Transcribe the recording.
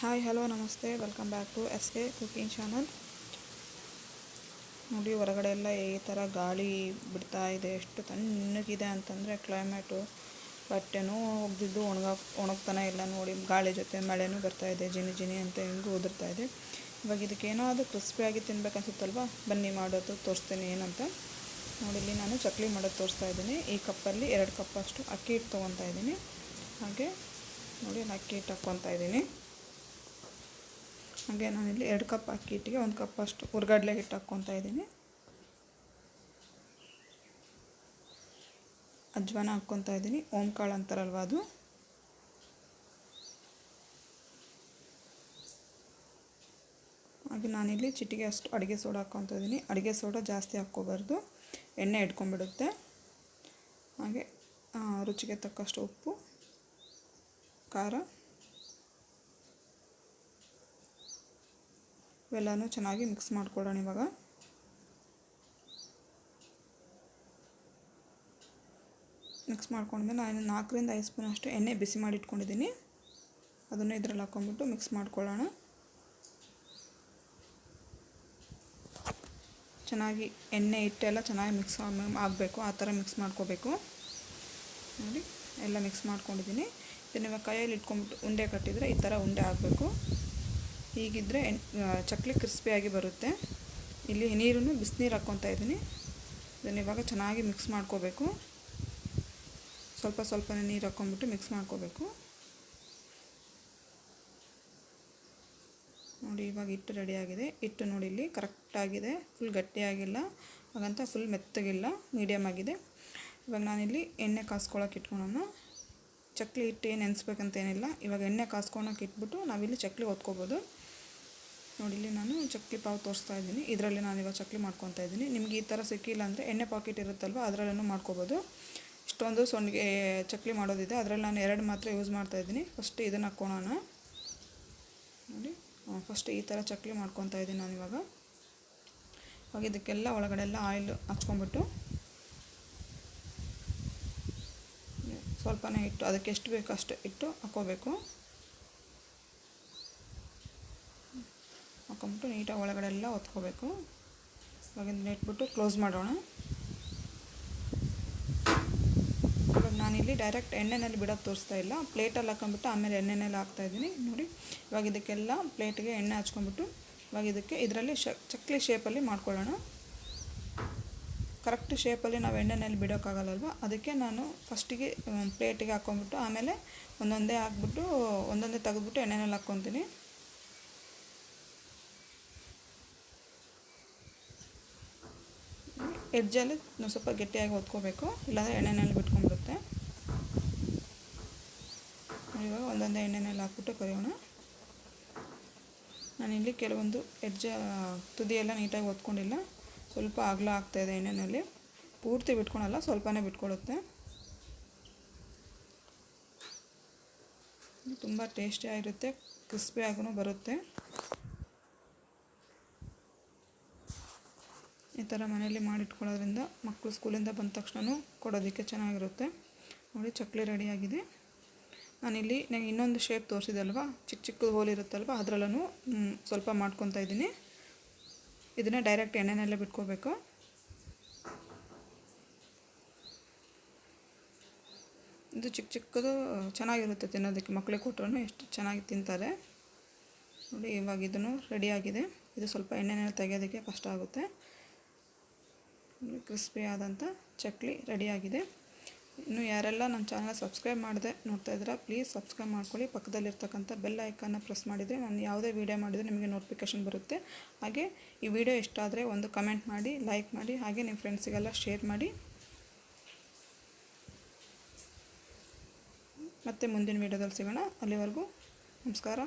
Hi hello ನಮಸ್ತೆ, welcome back to SK cooking channel. ನೋಡಿ, ಹೊರಗಡೆ ಎಲ್ಲ ಈ ಥರ ಗಾಳಿ ಬಿಡ್ತಾ ಇದೆ. ಎಷ್ಟು ತಣ್ಣಗಿದೆ ಅಂತಂದರೆ ಕ್ಲೈಮೇಟು. ಬಟ್ಟೆನೂ ಒಗ್ದಿದ್ದು ಒಣಗ್ತಾನೆ ಇಲ್ಲ. ನೋಡಿ, ಗಾಳಿ ಜೊತೆ ಮಳೆನೂ ಬರ್ತಾ ಇದೆ. ಜಿನಿ ಅಂತ ಹೆಂಗೂ ಉದುರ್ತಾ ಇದೆ. ಇವಾಗ ಇದಕ್ಕೆ ಏನಾದರೂ ಕ್ರಿಸ್ಪಿಯಾಗಿ ತಿನ್ಬೇಕನ್ಸುತ್ತಲ್ವ, ಬನ್ನಿ ಮಾಡೋದು ತೋರಿಸ್ತೀನಿ ಏನಂತ. ನೋಡಿ, ಇಲ್ಲಿ ನಾನು ಚಕ್ಲಿ ಮಾಡೋದು ತೋರಿಸ್ತಾ ಇದ್ದೀನಿ. ಈ ಕಪ್ಪಲ್ಲಿ 2 ಕಪ್ಪಷ್ಟು ಅಕ್ಕಿ ಹಿಟ್ಟು ತೊಗೊತಾ ಇದ್ದೀನಿ. ಹಾಗೆ ನೋಡಿ, ಅಕ್ಕಿ ಹಿಟ್ಟು ಹಾಕ್ಕೊತಾ ಇದ್ದೀನಿ. ಹಾಗೆ ನಾನಿಲ್ಲಿ 2 ಕಪ್ ಅಕ್ಕಿ ಹಿಟ್ಟಿಗೆ 1 ಕಪ್ಪಷ್ಟು ಹುರ್ಗಡ್ಲೆ ಹಿಟ್ಟು ಹಾಕ್ಕೊತಾ ಇದ್ದೀನಿ. ಅಜ್ವಾನ ಹಾಕ್ಕೊತಾ ಇದ್ದೀನಿ. ಓಂಕಾಳು ಅಂತಾರಲ್ವ ಅದು. ಹಾಗೆ ನಾನಿಲ್ಲಿ ಚಿಟಿಗೆ ಅಷ್ಟು ಅಡುಗೆ ಸೋಡಾ ಹಾಕ್ಕೊತಾ ಇದ್ದೀನಿ. ಅಡುಗೆ ಸೋಡಾ ಜಾಸ್ತಿ ಹಾಕ್ಕೋಬಾರ್ದು, ಎಣ್ಣೆ ಇಟ್ಕೊಂಡ್ಬಿಡುತ್ತೆ. ಹಾಗೆ ರುಚಿಗೆ ತಕ್ಕಷ್ಟು ಉಪ್ಪು, ಖಾರ, ಇವೆಲ್ಲನೂ ಚೆನ್ನಾಗಿ ಮಿಕ್ಸ್ ಮಾಡ್ಕೊಳ್ಳೋಣ. ಇವಾಗ ಮಿಕ್ಸ್ ಮಾಡ್ಕೊಂಡ್ಮೇಲೆ ನಾನು 4 ರಿಂದ 5 ಸ್ಪೂನ್ ಅಷ್ಟು ಎಣ್ಣೆ ಬಿಸಿ ಮಾಡಿ ಇಟ್ಕೊಂಡಿದ್ದೀನಿ. ಅದನ್ನು ಇದರಲ್ಲಿ ಹಾಕ್ಕೊಂಡ್ಬಿಟ್ಟು ಮಿಕ್ಸ್ ಮಾಡ್ಕೊಳ್ಳೋಣ. ಚೆನ್ನಾಗಿ ಎಣ್ಣೆ ಹಿಟ್ಟೆಲ್ಲ ಚೆನ್ನಾಗಿ ಮಿಕ್ಸ್ ಆಗಬೇಕು, ಆ ಥರ ಮಿಕ್ಸ್ ಮಾಡ್ಕೋಬೇಕು. ನೋಡಿ, ಎಲ್ಲ ಮಿಕ್ಸ್ ಮಾಡ್ಕೊಂಡಿದ್ದೀನಿ. ಇದನ್ನು ಇವಾಗ ಕೈಯಲ್ಲಿ ಇಟ್ಕೊಂಡ್ಬಿಟ್ಟು ಉಂಡೆ ಕಟ್ಟಿದರೆ ಈ ಥರ ಉಂಡೆ ಆಗಬೇಕು. ಹೀಗಿದ್ದರೆ ಚಕ್ಲಿ ಕ್ರಿಸ್ಪಿಯಾಗಿ ಬರುತ್ತೆ. ಇಲ್ಲಿ ನೀರನ್ನು ಬಿಸಿನೀರು ಹಾಕ್ಕೊತಾ ಇದ್ದೀನಿ. ಇದನ್ನು ಇವಾಗ ಚೆನ್ನಾಗಿ ಮಿಕ್ಸ್ ಮಾಡ್ಕೋಬೇಕು. ಸ್ವಲ್ಪನೇ ನೀರು ಹಾಕ್ಕೊಂಬಿಟ್ಟು ಮಿಕ್ಸ್ ಮಾಡ್ಕೋಬೇಕು. ನೋಡಿ, ಇವಾಗ ಹಿಟ್ಟು ರೆಡಿಯಾಗಿದೆ. ಹಿಟ್ಟು ನೋಡಿ, ಇಲ್ಲಿ ಕರೆಕ್ಟಾಗಿದೆ. ಫುಲ್ ಗಟ್ಟಿಯಾಗಿಲ್ಲ, ಹಾಗಂತ ಫುಲ್ ಮೆತ್ತಗಿಲ್ಲ, ಮೀಡಿಯಮ್ ಆಗಿದೆ. ಇವಾಗ ನಾನಿಲ್ಲಿ ಎಣ್ಣೆ ಕಾಸ್ಕೊಳ್ಳೋಕೆ ಇಟ್ಕೊಳ್ಳೋಣ. ಚಕ್ಲಿ ಹಿಟ್ಟು ಏನು ನೆನೆಸ್ಬೇಕಂತೇನಿಲ್ಲ. ಇವಾಗ ಎಣ್ಣೆ ಕಾಸ್ಕೊಳಕ್ಕೆ ಇಟ್ಬಿಟ್ಟು ನಾವಿಲ್ಲಿ ಚಕ್ಲಿ ಒತ್ಕೋಬೋದು. ನೋಡಿ, ಇಲ್ಲಿ ನಾನು ಚಕ್ಲಿ ಪಾವು ತೋರಿಸ್ತಾ ಇದ್ದೀನಿ. ಇದರಲ್ಲಿ ನಾನಿವಾಗ ಚಕ್ಲಿ ಮಾಡ್ಕೊತಾ ಇದ್ದೀನಿ. ನಿಮಗೆ ಈ ಥರ ಸಿಕ್ಕಿಲ್ಲ ಅಂದರೆ ಎಣ್ಣೆ ಪಾಕೆಟ್ ಇರುತ್ತಲ್ವ, ಅದರಲ್ಲೂ ಮಾಡ್ಕೋಬೋದು. ಇಷ್ಟೊಂದು ಸೊಂಡಿಗೆ ಚಕ್ಲಿ ಮಾಡೋದಿದೆ, ಅದರಲ್ಲಿ ನಾನು 2 ಮಾತ್ರ ಯೂಸ್ ಮಾಡ್ತಾಯಿದ್ದೀನಿ. ಫಸ್ಟ್ ಇದನ್ನು ಹಾಕ್ಕೊಳ್ಳೋಣ. ನೋಡಿ, ಫಸ್ಟ್ ಈ ಥರ ಚಕ್ಲಿ ಮಾಡ್ಕೊತಾ ಇದ್ದೀನಿ ನಾನಿವಾಗ. ಇದಕ್ಕೆಲ್ಲ ಒಳಗಡೆ ಎಲ್ಲ ಆಯಿಲ್ ಹಚ್ಕೊಂಡ್ಬಿಟ್ಟು ಸ್ವಲ್ಪನೇ ಇಟ್ಟು, ಅದಕ್ಕೆ ಎಷ್ಟು ಬೇಕು ಅಷ್ಟು ಇಟ್ಟು ಹಾಕ್ಕೋಬೇಕು. ಹಾಕ್ಕೊಂಬಿಟ್ಟು ನೀಟಾಗಿ ಒಳಗಡೆ ಎಲ್ಲ ಒತ್ಕೋಬೇಕು. ಇವಾಗಿಂದ ಇಟ್ಬಿಟ್ಟು ಕ್ಲೋಸ್ ಮಾಡೋಣ. ಇವಾಗ ನಾನಿಲ್ಲಿ ಡೈರೆಕ್ಟ್ ಎಣ್ಣೆಯಲ್ಲಿ ಬಿಡೋದು ತೋರಿಸ್ತಾ ಇಲ್ಲ, ಪ್ಲೇಟಲ್ಲಿ ಹಾಕ್ಕೊಂಬಿಟ್ಟು ಆಮೇಲೆ ಎಣ್ಣೆಯಲ್ಲಿ ಹಾಕ್ತಾಯಿದ್ದೀನಿ. ನೋಡಿ, ಇವಾಗ ಇದಕ್ಕೆಲ್ಲ ಪ್ಲೇಟಿಗೆ ಎಣ್ಣೆ ಹಚ್ಕೊಂಬಿಟ್ಟು ಇವಾಗ ಇದರಲ್ಲಿ ಚಕ್ಲಿ ಶೇಪಲ್ಲಿ ಮಾಡ್ಕೊಳ್ಳೋಣ. ಕರೆಕ್ಟ್ ಶೇಪಲ್ಲಿ ನಾವು ಎಣ್ಣೆಯಲ್ಲಿ ಬಿಡೋಕ್ಕಾಗಲ್ಲಲ್ವ, ಅದಕ್ಕೆ ನಾನು ಫಸ್ಟಿಗೆ ಪ್ಲೇಟಿಗೆ ಹಾಕ್ಕೊಂಬಿಟ್ಟು ಆಮೇಲೆ ಒಂದೊಂದೇ ಹಾಕ್ಬಿಟ್ಟು ಒಂದೊಂದೇ ತೆಗೆದ್ಬಿಟ್ಟು ಎಣ್ಣೆಯಲ್ಲಿ ಹಾಕ್ಕೊತೀನಿ. ಎಡ್ಜಲ್ಲಿ ಸ್ವಲ್ಪ ಗಟ್ಟಿಯಾಗಿ ಒತ್ಕೋಬೇಕು, ಇಲ್ಲಾಂದರೆ ಎಣ್ಣೆಯಲ್ಲಿ ಬಿಟ್ಕೊಂಡ್ಬಿಡುತ್ತೆ. ಇವಾಗ ಒಂದೊಂದೇ ಎಣ್ಣೆಯಲ್ಲಿ ಹಾಕ್ಬಿಟ್ಟು ಕರಿಯೋಣ. ನಾನಿಲ್ಲಿ ಕೆಲವೊಂದು ತುದಿಯೆಲ್ಲ ನೀಟಾಗಿ ಒತ್ಕೊಂಡಿಲ್ಲ, ಸ್ವಲ್ಪ ಅಗಲ ಆಗ್ತಾಯಿದೆ ಎಣ್ಣೆಯಲ್ಲಿ. ಪೂರ್ತಿ ಬಿಟ್ಕೊಳಲ್ಲ, ಸ್ವಲ್ಪನೇ ಬಿಟ್ಕೊಳ್ಳುತ್ತೆ. ತುಂಬ ಟೇಸ್ಟಿಯಾಗಿರುತ್ತೆ, ಕ್ರಿಸ್ಪಿಯಾಗೂ ಬರುತ್ತೆ. ಈ ಥರ ಮನೆಯಲ್ಲಿ ಮಾಡಿಟ್ಕೊಳ್ಳೋದ್ರಿಂದ ಮಕ್ಕಳು ಸ್ಕೂಲಿಂದ ಬಂದ ತಕ್ಷಣ ಕೊಡೋದಕ್ಕೆ ಚೆನ್ನಾಗಿರುತ್ತೆ. ನೋಡಿ, ಚಕ್ಲಿ ರೆಡಿಯಾಗಿದೆ. ನಾನಿಲ್ಲಿ ನನಗೆ ಇನ್ನೊಂದು ಶೇಪ್ ತೋರಿಸಿದಲ್ವ, ಚಿಕ್ಕ ಹೋಲ್ ಇರುತ್ತಲ್ವ, ಅದರಲ್ಲೂ ಸ್ವಲ್ಪ ಮಾಡ್ಕೊತಾ ಇದ್ದೀನಿ. ಇದನ್ನು ಡೈರೆಕ್ಟ್ ಎಣ್ಣೆಯಲ್ಲೇ ಬಿಟ್ಕೋಬೇಕು. ಇದು ಚಿಕ್ಕದು ಚೆನ್ನಾಗಿರುತ್ತೆ ತಿನ್ನೋದಕ್ಕೆ, ಮಕ್ಕಳಿಗೆ ಕೊಟ್ಟರು ಎಷ್ಟು ಚೆನ್ನಾಗಿ ತಿಂತಾರೆ. ನೋಡಿ, ಇವಾಗ ಇದನ್ನು ರೆಡಿಯಾಗಿದೆ. ಇದು ಸ್ವಲ್ಪ ಎಣ್ಣೆಯಲ್ಲಿ ತೆಗೆಯೋದಕ್ಕೆ ಕಷ್ಟ ಆಗುತ್ತೆ. ಕ್ರಿಸ್ಪಿ ಆದಂಥ ಚಕ್ಲಿ ರೆಡಿಯಾಗಿದೆ. ಇನ್ನು ಯಾರೆಲ್ಲ ನಮ್ಮ ಚಾನಲ್ ಸಬ್ಸ್ಕ್ರೈಬ್ ಮಾಡದೆ ನೋಡ್ತಾ ಇದ್ದೀರಾ, ಪ್ಲೀಸ್ ಸಬ್ಸ್ಕ್ರೈಬ್ ಮಾಡ್ಕೊಳ್ಳಿ. ಪಕ್ಕದಲ್ಲಿರ್ತಕ್ಕಂಥ ಬೆಲ್ ಐಕಾನ್ನ ಪ್ರೆಸ್ ಮಾಡಿದರೆ ನಾನು ಯಾವುದೇ ವೀಡಿಯೋ ಮಾಡಿದರೆ ನಿಮಗೆ ನೋಟಿಫಿಕೇಷನ್ ಬರುತ್ತೆ. ಹಾಗೆ ಈ ವಿಡಿಯೋ ಇಷ್ಟ ಆದರೆ ಒಂದು ಕಮೆಂಟ್ ಮಾಡಿ, ಲೈಕ್ ಮಾಡಿ, ಹಾಗೆ ನಿಮ್ಮ ಫ್ರೆಂಡ್ಸಿಗೆಲ್ಲ ಶೇರ್ ಮಾಡಿ. ಮತ್ತೆ ಮುಂದಿನ ವೀಡಿಯೋದಲ್ಲಿ ಸಿಗೋಣ. ಅಲ್ಲಿವರೆಗೂ ನಮಸ್ಕಾರ.